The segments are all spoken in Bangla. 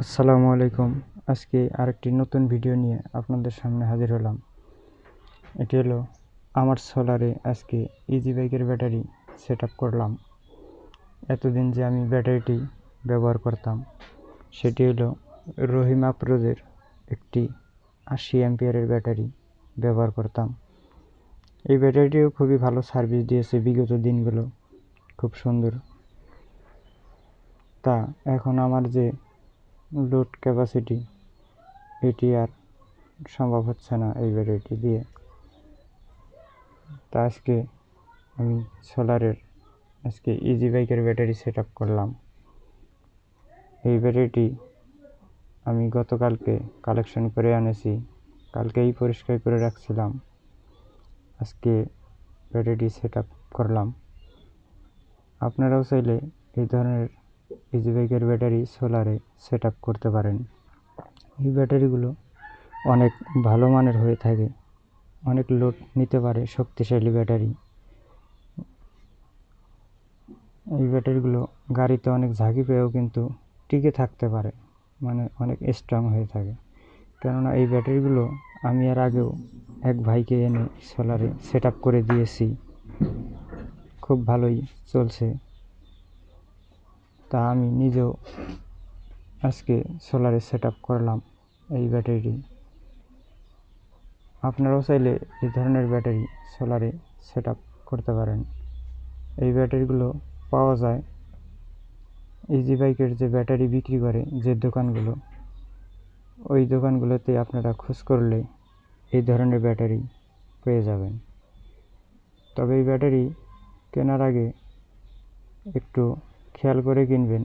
আসসালামু আলাইকুম। আজকে আরেকটি নতুন ভিডিও নিয়ে আপনাদের সামনে হাজির হলাম। এটি হলো আমার সোলারে আজকে ইজি বাইকের ব্যাটারি সেট আপ করলাম। এতদিন যে আমি ব্যাটারিটি ব্যবহার করতাম সেটি হলো রহিম আফরোজের একটি 80 অ্যাম্পিয়ারের ব্যাটারি ব্যবহার করতাম। এই ব্যাটারিটিও খুবই ভালো সার্ভিস দিয়েছে বিগত দিনগুলো, খুব সুন্দর। তা এখন আমার যে লোড ক্যাপাসিটি এটি আর সম্ভব হচ্ছে না এই ব্যাটারিটি দিয়ে। তা আজকে আমি সোলারের ইজি বাইকের ব্যাটারি সেট আপ করলাম। এই ব্যাটারিটি আমি গতকালকে কালেকশন করে আনেছি, কালকেই পরিষ্কার করে রাখছিলাম, আজকে ব্যাটারিটি সেট আপ করলাম। আপনারাও চাইলে এই ধরনের ইজি বাইকের ব্যাটারি সোলারে সেট আপ করতে পারেন। এই ব্যাটারিগুলো অনেক ভালো মানের হয়ে থাকে, অনেক লোড নিতে পারে, শক্তিশালী ব্যাটারি। এই ব্যাটারিগুলো গাড়িতে অনেক ঝাঁকি পেয়েও কিন্তু টিকে থাকতে পারে, মানে অনেক স্ট্রং হয়ে থাকে। কেননা এই ব্যাটারিগুলো আমি এর আগেও এক ভাইকে এনে সোলারে সেট আপ করে দিয়েছি, খুব ভালোই চলছে। তা আমি নিজেও আজকে সোলারে সেট আপ করলাম এই ব্যাটারিটি। আপনারাও চাইলে এই ধরনের ব্যাটারি সোলারে সেট আপ করতে পারেন। এই ব্যাটারিগুলো পাওয়া যায় ইজি বাইকের যে ব্যাটারি বিক্রি করে যে দোকানগুলো, ওই দোকানগুলোতে আপনারা খোঁজ করলে এই ধরনের ব্যাটারি পেয়ে যাবেন। তবে এই ব্যাটারি কেনার আগে একটু খেয়াল করে কিনবেন,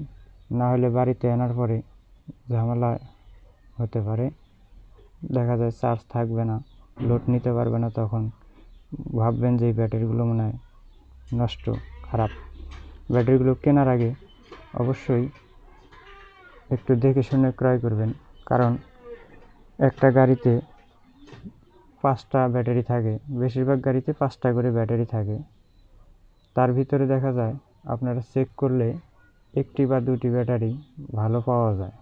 না হলে বাড়িতে আনার পরে ঝামেলা হতে পারে। দেখা যায় চার্জ থাকবে না, লোড নিতে পারবে না, তখন ভাববেন যে এই ব্যাটারিগুলো মনে হয় নষ্ট, খারাপ। ব্যাটারিগুলো কেনার আগে অবশ্যই একটু দেখে শুনে ক্রয় করবেন, কারণ একটা গাড়িতে 5টা ব্যাটারি থাকে, বেশিরভাগ গাড়িতে 5টা করে ব্যাটারি থাকে। তার ভিতরে দেখা যায় আপনারা চেক করলে 1টি বা 2টি ব্যাটারি ভালো পাওয়া যায়।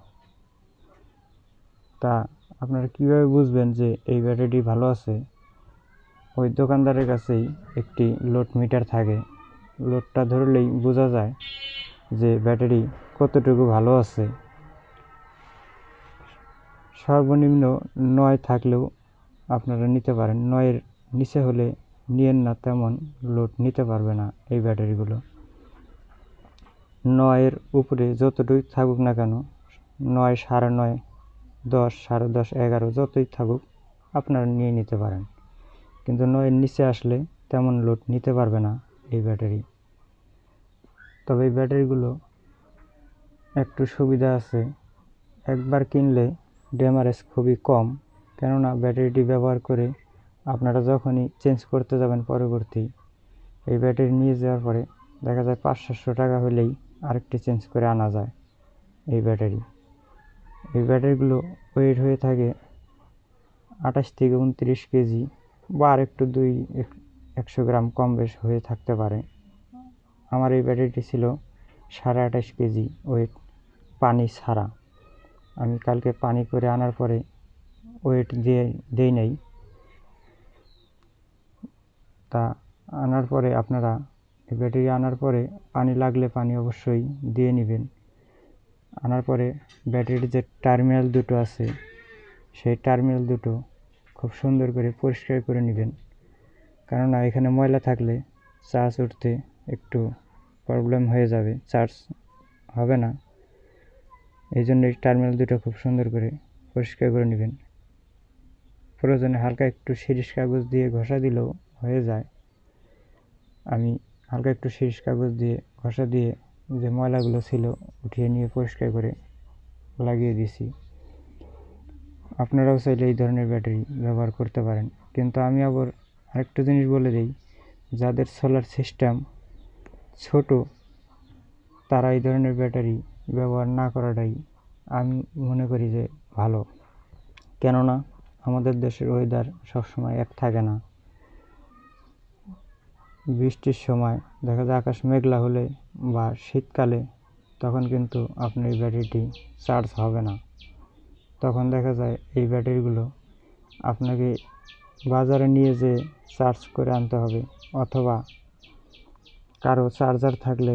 তা আপনারা কীভাবে বুঝবেন যে এই ব্যাটারিটি ভালো আছে? ওই দোকানদারের কাছেই একটি লোড মিটার থাকে, লোডটা ধরলেই বোঝা যায় যে ব্যাটারি কতটুকু ভালো আছে। সর্বনিম্ন 9 থাকলেও আপনারা নিতে পারেন, 9-এর নিচে হলে নিয়েন না, তেমন লোড নিতে পারবে না এই ব্যাটারিগুলো। 9-এর উপরে যতটুকুই থাকুক না কেন, 9, 9.5, 10, 10.5, 11 যতই থাকুক আপনারা নিয়ে নিতে পারেন, কিন্তু 9-এর নিচে আসলে তেমন লোড নিতে পারবে না এই ব্যাটারি। তবে এই ব্যাটারিগুলো একটু সুবিধা আছে, একবার কিনলে ড্যামেজ খুবই কম। কেননা ব্যাটারিটি ব্যবহার করে আপনারা যখনই চেঞ্জ করতে যাবেন পরবর্তী, এই ব্যাটারি নিয়ে যাওয়ার পরে দেখা যায় 500-700 টাকা হলেই আরেকটি চেঞ্জ করে আনা যায় এই ব্যাটারি। এই ব্যাটারিগুলো ওয়েট হয়ে থাকে 28 থেকে 29 কেজি, বা আরেকটু 100 গ্রাম কম বেশ হয়ে থাকতে পারে। আমার এই ব্যাটারিটি ছিল 28.5 কেজি ওয়েট, পানি ছাড়া। আমি কালকে পানি করে আনার পরে ওয়েট দেই নাই। তা আনার পরে আপনারা এই ব্যাটারি আনার পরে পানি লাগলে পানি অবশ্যই দিয়ে নেবেন। আনার পরে ব্যাটারির যে টার্মিনাল দুটো আছে, সেই টার্মিনাল দুটো খুব সুন্দর করে পরিষ্কার করে নেবেন, কেননা এখানে ময়লা থাকলে চার্জ উঠতে একটু প্রবলেম হয়ে যাবে, চার্জ হবে না। এই জন্য এই টার্মিনাল দুটো খুব সুন্দর করে পরিষ্কার করে নেবেন। প্রয়োজনে হালকা একটু শিরিষ কাগজ দিয়ে ঘষা দিলেও হয়ে যায়। আমি হালকা একটু শিরিষ কাগজ দিয়ে ঘষা দিয়ে যে ময়লাগুলো ছিল উঠিয়ে নিয়ে পরিষ্কার করে লাগিয়ে দিয়েছি। আপনারাও চাইলে এই ধরনের ব্যাটারি ব্যবহার করতে পারেন। কিন্তু আমি আবার আরেকটা জিনিস বলে দিই, যাদের সোলার সিস্টেম ছোট তারা এই ধরনের ব্যাটারি ব্যবহার না করাটাই আমি মনে করি যে ভালো। কেননা আমাদের দেশের ওয়েদার সবসময় এক থাকে না। বৃষ্টির সময় দেখা যায় আকাশ মেঘলা হলে বা শীতকালে তখন কিন্তু আপনার এই ব্যাটারিটি চার্জ হবে না। তখন দেখা যায় এই ব্যাটারিগুলো আপনাকে বাজারে নিয়ে যেয়ে চার্জ করে আনতে হবে, অথবা কারো চার্জার থাকলে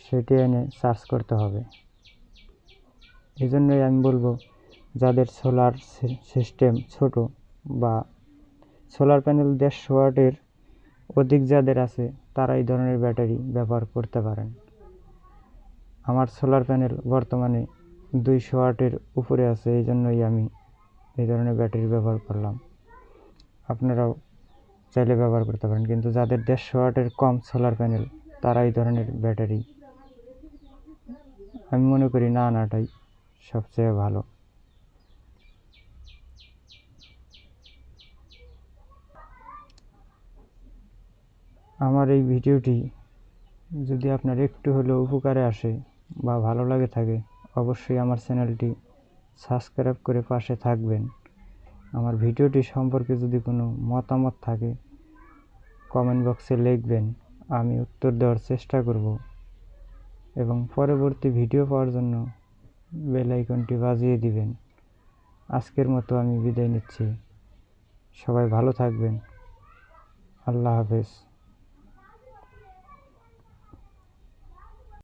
সেটি এনে চার্জ করতে হবে। এই জন্যই আমি বলবো, যাদের সোলার সিস্টেম ছোট বা সোলার প্যানেল 150 ওয়াটের অধিক যাদের আছে, তারা এই ধরনের ব্যাটারি ব্যবহার করতে পারেন। আমার সোলার প্যানেল বর্তমানে 200 ওয়াটের উপরে আছে, এই জন্যই আমি এই ধরনের ব্যাটারি ব্যবহার করলাম। আপনারাও চাইলে ব্যবহার করতে পারেন, কিন্তু যাদের 150 ওয়াটের কম সোলার প্যানেল, তারা এই ধরনের ব্যাটারি আমি মনে করি না আনাটাই সবচেয়ে ভালো। আমার এই ভিডিওটি যদি আপনার একটু হলেও উপকারে আসে বা ভালো লাগে থাকে, অবশ্যই আমার চ্যানেলটি সাবস্ক্রাইব করে পাশে থাকবেন। আমার ভিডিওটি সম্পর্কে যদি কোনো মতামত থাকে, কমেন্ট বক্সে লিখবেন, আমি উত্তর দেওয়ার চেষ্টা করব। এবং পরবর্তী ভিডিও পাওয়ার জন্য বেল আইকনটি বাজিয়ে দিবেন। আজকের মতো আমি বিদায় নিচ্ছি। সবাই ভালো থাকবেন। আল্লাহ হাফেজ।